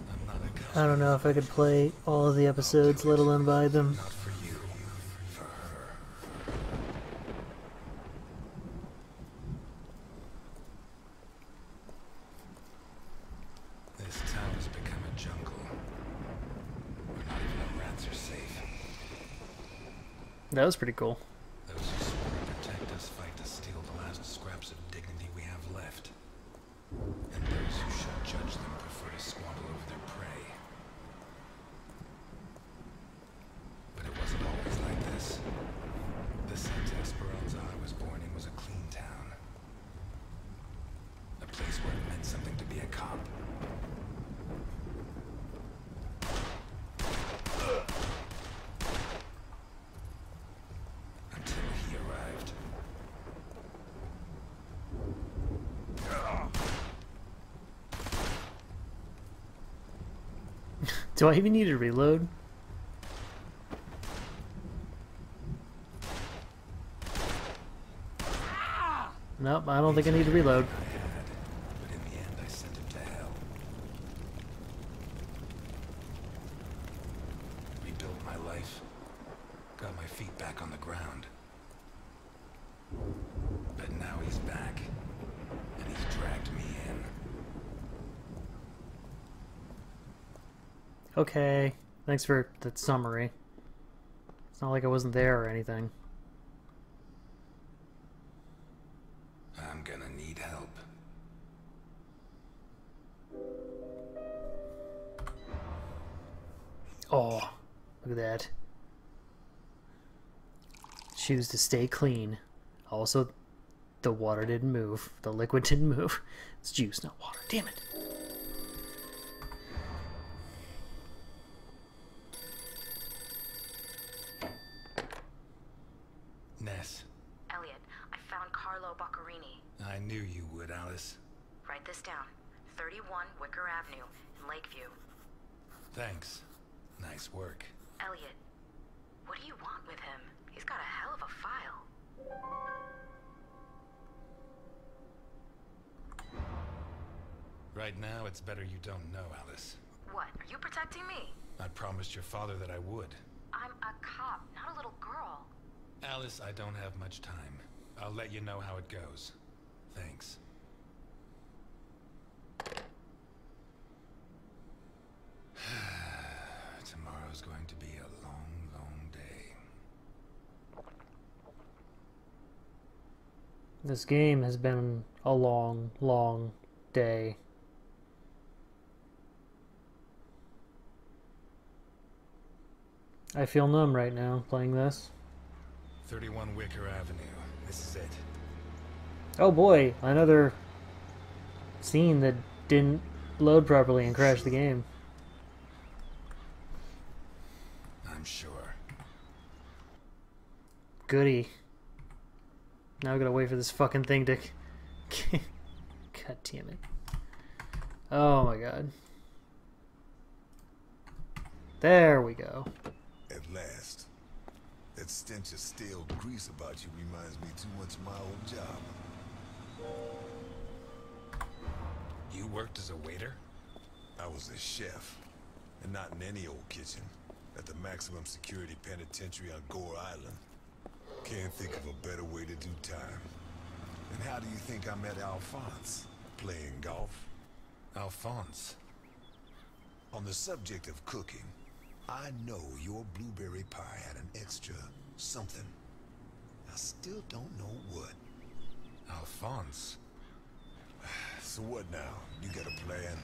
I'm not a I don't know if I could play all of the episodes, let alone buy them. Not for you, for her. This town has become a jungle. Where not even the rats are safe. That was pretty cool. Those who swore to protect us fight to steal the last scraps of dignity we have left. And those who should judge them prefer to squabble over their prey. But it wasn't always like this. The Santa Esperanza I was born in was a clean town. A place where it meant something to be a cop. Until he arrived. Do I even need to reload? Nope, I don't think I need to reload. But in the end, I sent him to hell. Rebuilt my life. Got my feet back on the ground. But now he's back. And he's dragged me in. Okay, thanks for the summary. It's not like I wasn't there or anything. I'm gonna need help. Oh, look at that. Choose to stay clean. Also, the water didn't move. The liquid didn't move. It's juice, not water. Damn it. Ness, Elliot, I found Carlo Boccarini. I knew you would, Alice. Write this down. 31 Wicker Avenue in Lakeview. Thanks. Nice work. Elliot, what do you want with him? He's got a hell of a file. Right now, it's better you don't know, Alice. What, are you protecting me? I promised your father that I would. I'm a cop, not a little girl. Alice, I don't have much time. I'll let you know how it goes. Thanks. Tomorrow's going to be a long, long day. This game has been a long, long day. I feel numb right now playing this. 31 Wicker Avenue. This is it. Oh boy, another scene that didn't load properly and crashed the game. I'm sure. Goody. Now I gotta wait for this fucking thing to... God damn it. Oh my god. There we go. At last. That stench of stale grease about you reminds me too much of my old job. You worked as a waiter? I was a chef. And not in any old kitchen. At the maximum security penitentiary on Gore Island. Can't think of a better way to do time. And how do you think I met Alphonse? Playing golf? Alphonse. On the subject of cooking, I know your blueberry pie had an extra something. I still don't know what. Alphonse? So what now? You got a plan?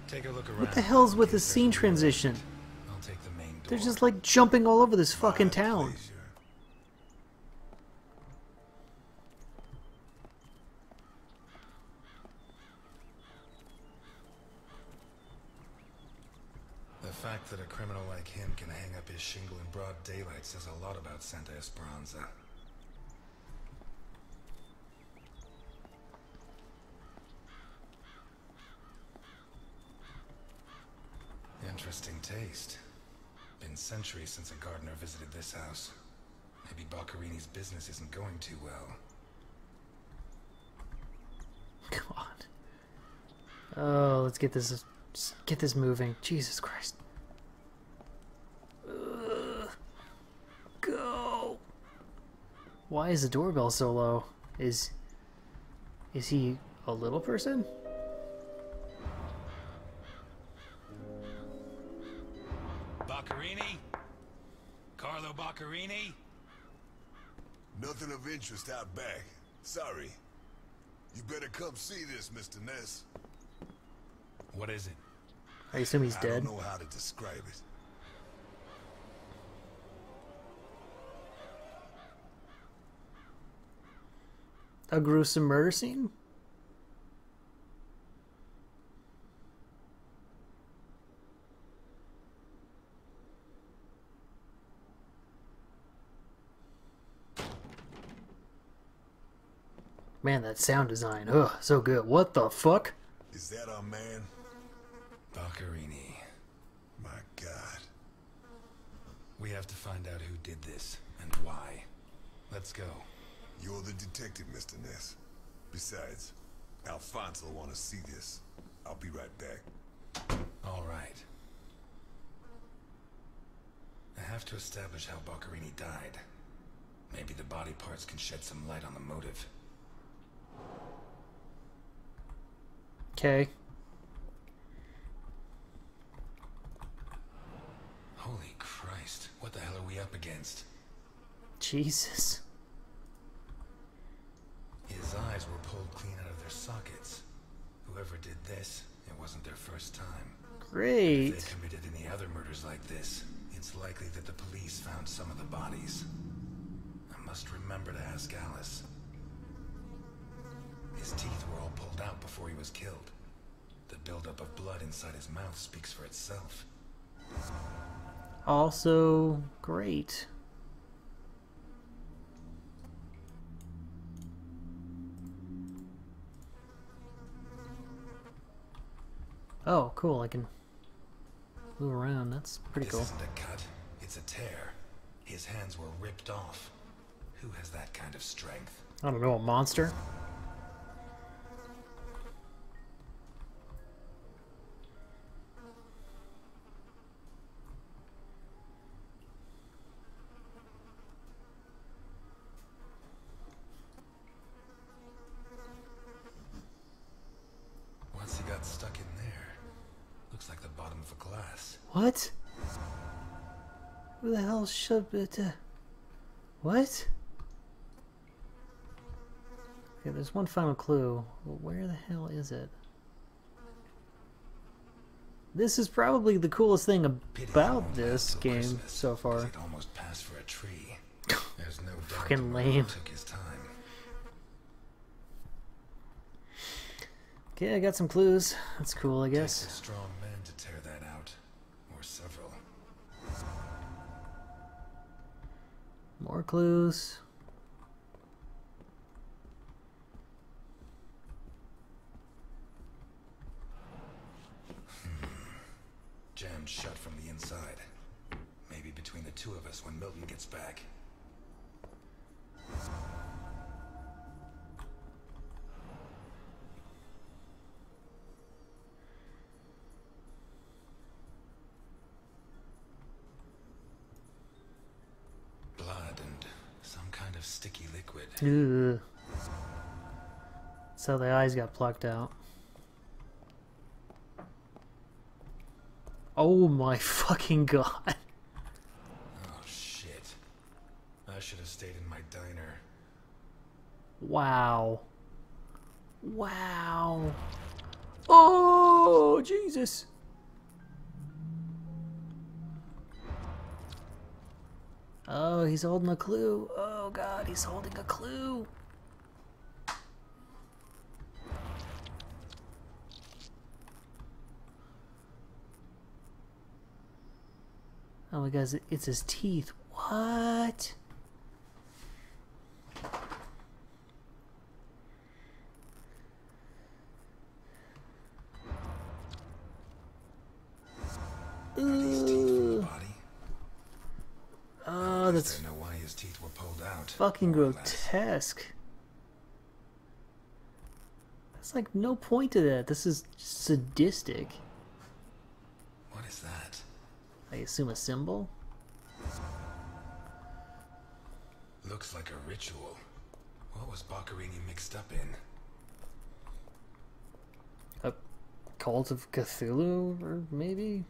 Take a look around. What the hell's with the If there's scene a door, transition? I'll take the main door. They're just like jumping all over this fucking My town. pleasure. The fact that a criminal like him can hang up his shingle in broad daylight says a lot about Santa Esperanza. Interesting taste. Been centuries since a gardener visited this house. Maybe Boccarini's business isn't going too well. God. Oh, let's get this moving. Jesus Christ. Go. Why is the doorbell so low? Is he a little person? Boccherini? Carlo Boccherini? Nothing of interest out back. Sorry. You better come see this, Mr. Ness. What is it? I assume he's I dead. don't know how to describe it. A gruesome murder scene? Man, that sound design. Ugh, so good. What the fuck? Is that our man? Boccherini. My God. We have to find out who did this and why. Let's go. You're the detective, Mr. Ness. Besides, Alfonso will want to see this. I'll be right back. All right. I have to establish how Boccherini died. Maybe the body parts can shed some light on the motive. Okay. Holy Christ, what the hell are we up against? Jesus. His eyes were pulled clean out of their sockets. Whoever did this, it wasn't their first time. Great. If they committed any other murders like this, it's likely that the police found some of the bodies. I must remember to ask Alice. His teeth were all pulled out before he was killed. The buildup of blood inside his mouth speaks for itself. Also great. Oh, cool. I can move around. That's pretty cool. This isn't a cut, it's a tear. His hands were ripped off. Who has that kind of strength? I don't know, a monster? Once he got stuck in there, looks like the bottom of a glass. What? Who the hell should it? What? Okay, there's one final clue. Well, where the hell is it? This is probably the coolest thing Pity it about won't this last till game Christmas, so 'cause far. it almost passed for a tree. There's no doubt Fucking the murderer lame. took his time. Okay, I got some clues. That's cool, I Takes a guess. strong man to tear that out, or several. More clues. Jammed shut from the inside. Maybe between the two of us when Milton gets back. Blood and some kind of sticky liquid. Ugh. So the eyes got plucked out. Oh my fucking god. Oh shit. I should have stayed in my diner. Wow. Wow. Oh, Jesus. Oh, he's holding a clue. Oh god, he's holding a clue. Oh my god, it's his teeth. What? Are these teeth from the Ooh. body? Oh, that's I don't know why his teeth were pulled out. fucking more or less. grotesque. There's like no point to that. This is sadistic. What is that? I assume a symbol? Looks like a ritual. What was Boccherini mixed up in? A cult of Cthulhu, or maybe?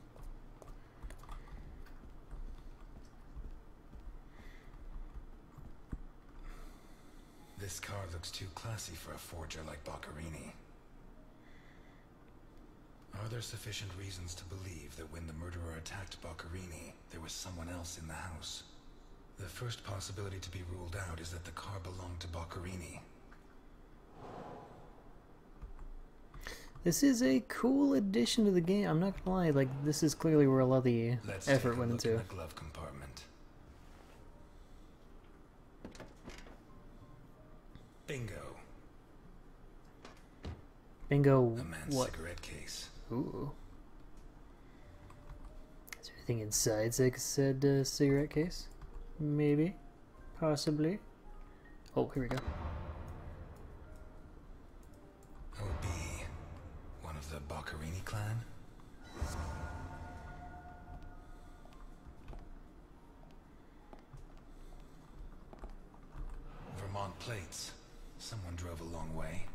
This card looks too classy for a forger like Boccherini. Are there sufficient reasons to believe that when the murderer attacked Boccherini, there was someone else in the house? The first possibility to be ruled out is that the car belonged to Boccherini. This is a cool addition to the game. I'm not gonna lie, like, this is clearly where a lot of the Let's effort take a went look into. in the glove compartment. Bingo. Bingo, A man's what? cigarette case. Ooh. Is there anything inside said cigarette case? Maybe. Possibly. Oh, here we go. OB. One of the Boccherini clan? Vermont plates. Someone drove a long way.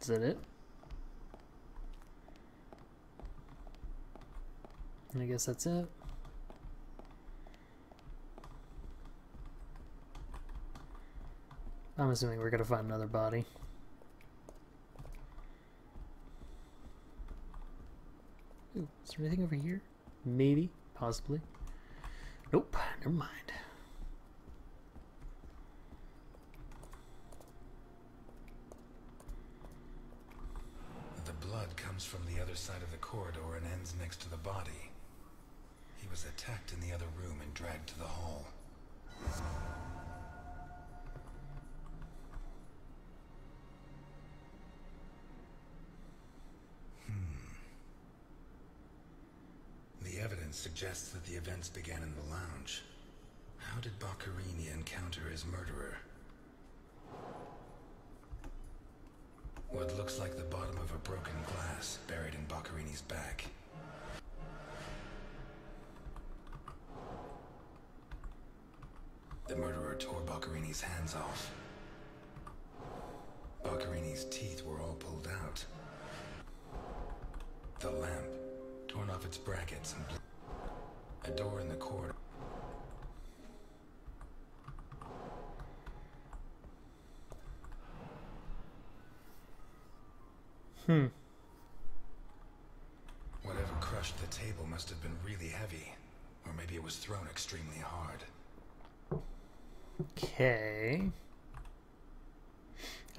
Is that it? I guess that's it. I'm assuming we're gonna find another body. Ooh, is there anything over here? Maybe, possibly. Nope, never mind. The blood comes from the other side of the corridor and ends next to the body. He was attacked in the other room and dragged to the hall. The evidence suggests that the events began in the lounge. How did Boccherini encounter his murderer? What looks like the bottom of a broken glass buried in Boccherini's back. The murderer tore Boccherini's hands off. Boccherini's teeth were all pulled out. The lamp, torn off its brackets and a door in the corridor. Whatever crushed the table must have been really heavy, or maybe it was thrown extremely hard. Okay.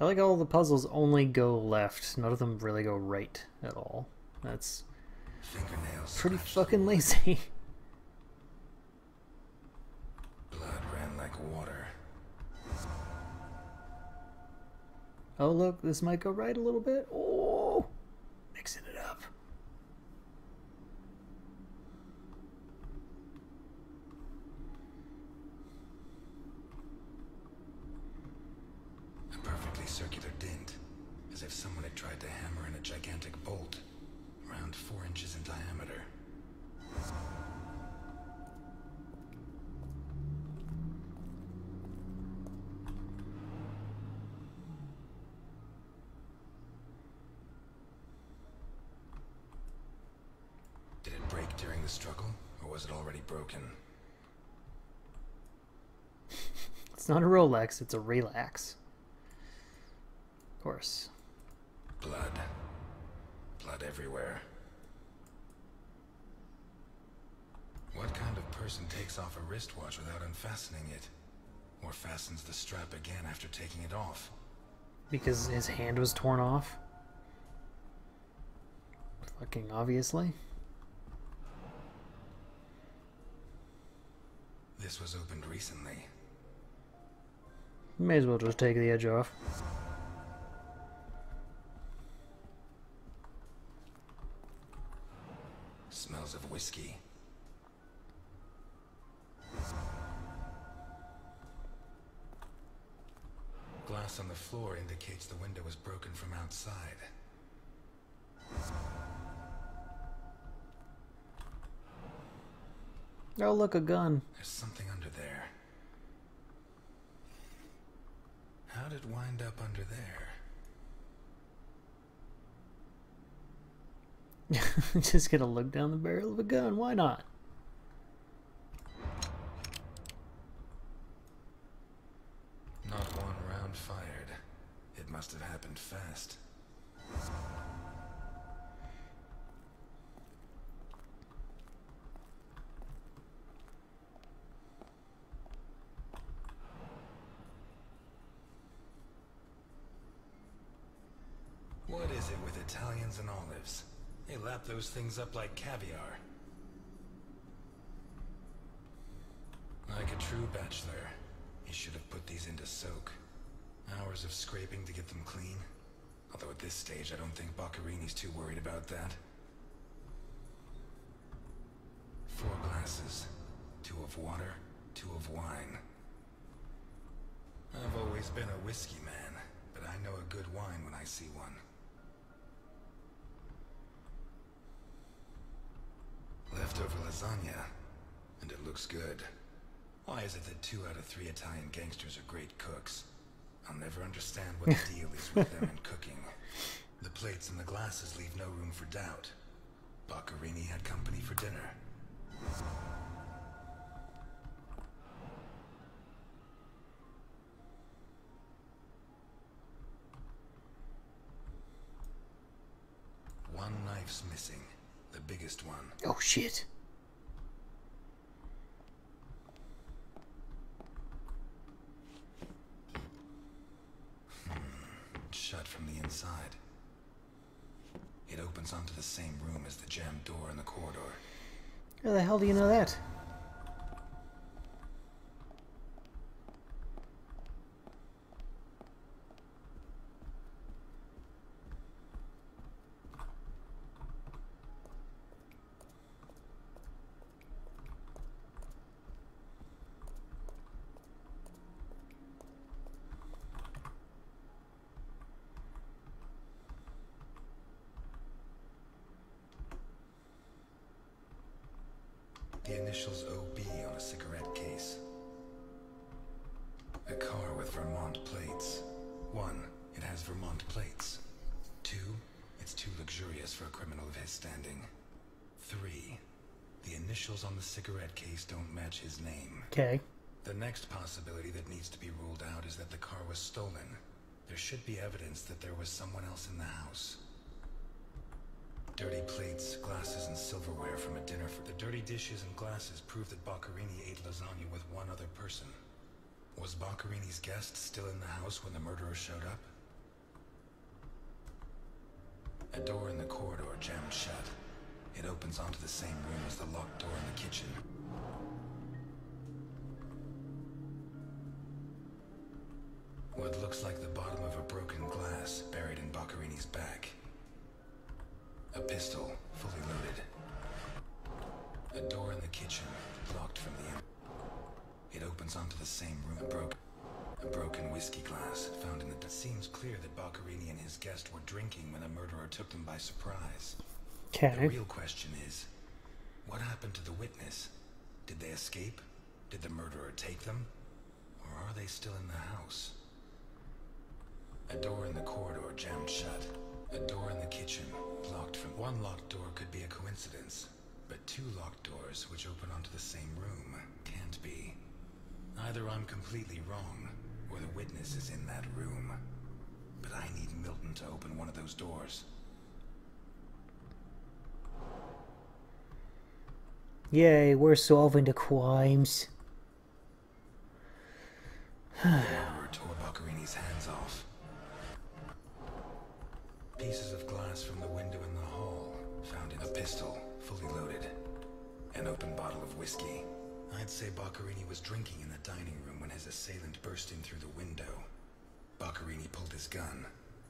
I like all the puzzles only go left. None of them really go right at all. That's Fingernails pretty scratched fucking the wood. lazy. Blood ran like water. Oh look, this might go right a little bit. Oh, mixing it up. A perfectly circular dent, as if someone had tried to hammer in a gigantic bolt, around 4 inches in diameter. Did it break during the struggle, or was it already broken? It's not a Rolex, it's a relax. Of course. Blood. Blood everywhere. What kind of person takes off a wristwatch without unfastening it? Or fastens the strap again after taking it off? Because his hand was torn off. Fucking obviously. This was opened recently. May as well just take the edge off. Smells of whiskey. glass on the floor indicates the window was broken from outside. Oh, look, a gun. There's something under there. How'd it wind up under there? Just gonna look down the barrel of a gun. Why not? Not one round fired. It must have happened fast. What is it with Italians and olives? They lap those things up like caviar. Like a true bachelor, he should have put these into soak. Hours of scraping to get them clean. Although at this stage, I don't think Boccarini's too worried about that. 4 glasses. 2 of water, 2 of wine. I've always been a whiskey man, but I know a good wine when I see one. Leftover lasagna, and it looks good. Why is it that 2 out of 3 Italian gangsters are great cooks? I'll never understand what the deal is with them in cooking. The plates and the glasses leave no room for doubt. Boccarini had company for dinner. One knife's missing. The biggest one. Oh, shit. Shut from the inside. It opens onto the same room as the jammed door in the corridor. How the hell do you know that? The initials OB on a cigarette case. A car with Vermont plates. 1, it has Vermont plates. 2, it's too luxurious for a criminal of his standing. 3, the initials on the cigarette case don't match his name. Okay. The next possibility that needs to be ruled out is that the car was stolen. There should be evidence that there was someone else in the house. Dirty plates, glasses, and silverware from a dinner. The dirty dishes and glasses prove that Boccarini ate lasagna with one other person. Was Boccarini's guest still in the house when the murderer showed up? A door in the corridor jammed shut. It opens onto the same room as the locked door in the kitchen. What looks like the bottom of a broken glass buried in Boccarini's back. A pistol, fully loaded. A door in the kitchen, locked from the inside. It opens onto the same room. A broken whiskey glass found in the... It seems clear that Boccarini and his guest were drinking when the murderer took them by surprise. Okay. The real question is, what happened to the witness? Did they escape? Did the murderer take them? Or are they still in the house? A door in the corridor jammed shut. A door in the kitchen, locked from... One locked door could be a coincidence, but 2 locked doors which open onto the same room can't be. Either I'm completely wrong, or the witness is in that room. But I need Milton to open one of those doors. Yay, we're solving the crimes. The murderer tore Boccarini's hands off. Pieces of glass from the window in the hall, found in a pistol, fully loaded. An open bottle of whiskey. I'd say Boccarini was drinking in the dining room when his assailant burst in through the window. Boccarini pulled his gun,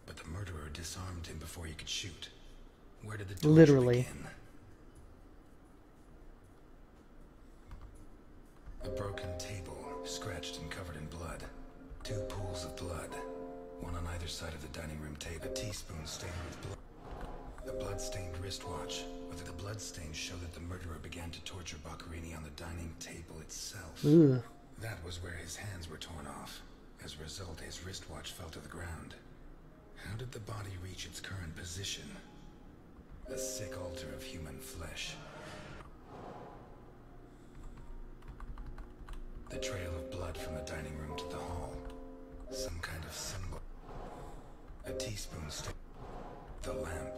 but the murderer disarmed him before he could shoot. Where did the torture Literally. begin? A broken table, scratched and covered in blood. 2 pools of blood. either side of the dining room table. A teaspoon stained with blood. A blood-stained wristwatch. Whether the bloodstains show that the murderer began to torture Boccherini on the dining table itself. Ooh. That was where his hands were torn off. As a result, his wristwatch fell to the ground. How did the body reach its current position? A sick altar of human flesh. The trail of blood from the dining room to the hall. Some kind of symbol. A teaspoon stick. The lamp,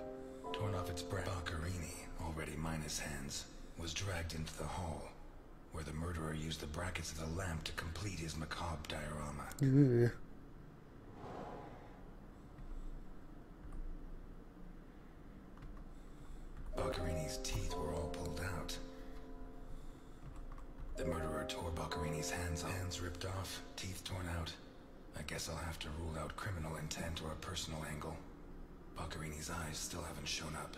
torn off its bracket. Boccherini, already minus hands, was dragged into the hall, where the murderer used the brackets of the lamp to complete his macabre diorama. Ooh. Boccherini's teeth were all pulled out. The murderer tore Boccherini's hands ripped off, teeth torn out. I guess I'll have to rule out criminal intent or a personal angle. Boccherini's eyes still haven't shown up.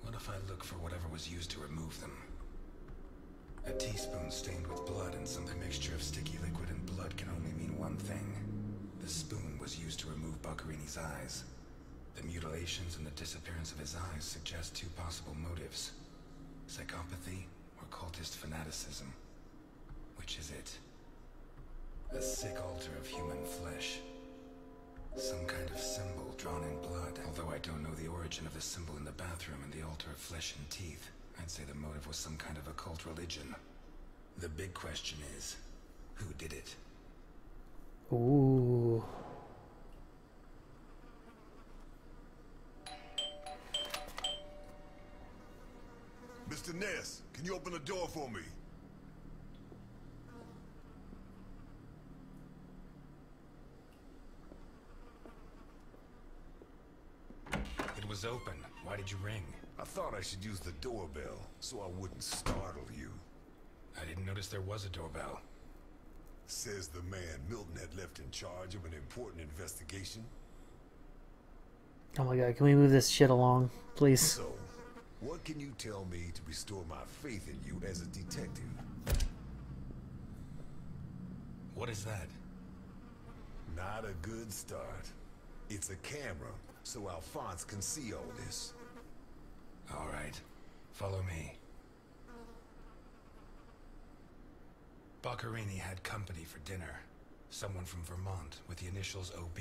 What if I look for whatever was used to remove them? A teaspoon stained with blood and some mixture of sticky liquid and blood can only mean one thing. The spoon was used to remove Boccherini's eyes. The mutilations and the disappearance of his eyes suggest two possible motives. Psychopathy or cultist fanaticism. Which is it? A sick altar of human flesh. Some kind of symbol drawn in blood. Although I don't know the origin of the symbol in the bathroom and the altar of flesh and teeth, I'd say the motive was some kind of occult religion. The big question is, who did it? Ooh. Mr. Ness, can you open the door for me? It was open. Why did you ring? I thought I should use the doorbell so I wouldn't startle you. I didn't notice there was a doorbell. Says the man Milton had left in charge of an important investigation. Oh my god, can we move this shit along, please? So, what can you tell me to restore my faith in you as a detective? What is that? Not a good start. It's a camera, so Alphonse can see all this. All right. Follow me. Boccherini had company for dinner. Someone from Vermont with the initials OB.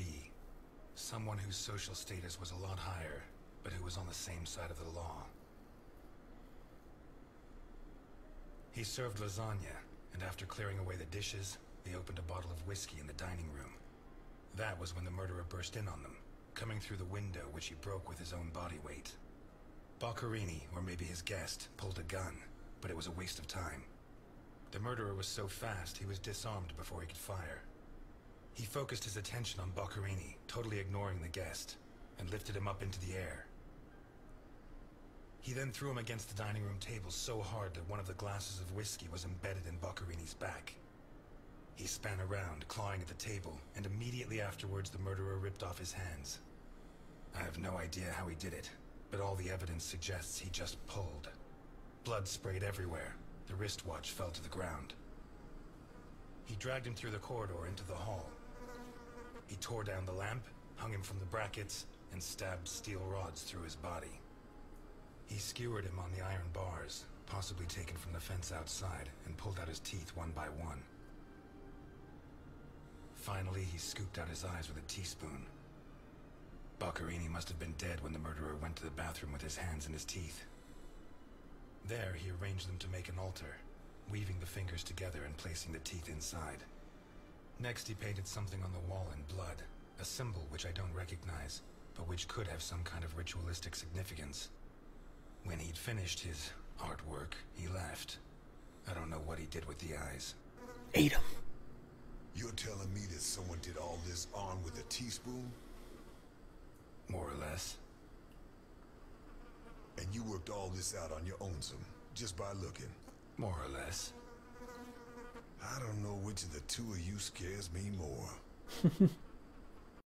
Someone whose social status was a lot higher, but who was on the same side of the law. He served lasagna, and after clearing away the dishes, they opened a bottle of whiskey in the dining room. That was when the murderer burst in on them, coming through the window which he broke with his own body weight. Boccherini, or maybe his guest, pulled a gun, but it was a waste of time. The murderer was so fast he was disarmed before he could fire. He focused his attention on Boccherini, totally ignoring the guest, and lifted him up into the air. He then threw him against the dining room table so hard that one of the glasses of whiskey was embedded in Boccherini's back. He span around, clawing at the table, and immediately afterwards the murderer ripped off his hands. I have no idea how he did it, but all the evidence suggests he just pulled. Blood sprayed everywhere. The wristwatch fell to the ground. He dragged him through the corridor into the hall. He tore down the lamp, hung him from the brackets, and stabbed steel rods through his body. He skewered him on the iron bars, possibly taken from the fence outside, and pulled out his teeth one by one. Finally, he scooped out his eyes with a teaspoon. Boccherini must have been dead when the murderer went to the bathroom with his hands in his teeth. There, he arranged them to make an altar, weaving the fingers together and placing the teeth inside. Next, he painted something on the wall in blood, a symbol which I don't recognize, but which could have some kind of ritualistic significance. When he'd finished his artwork, he left. I don't know what he did with the eyes. Ate him. You're telling me that someone did all this armed with a teaspoon? More or less. And you worked all this out on your own, just by looking? More or less. I don't know which of the two of you scares me more.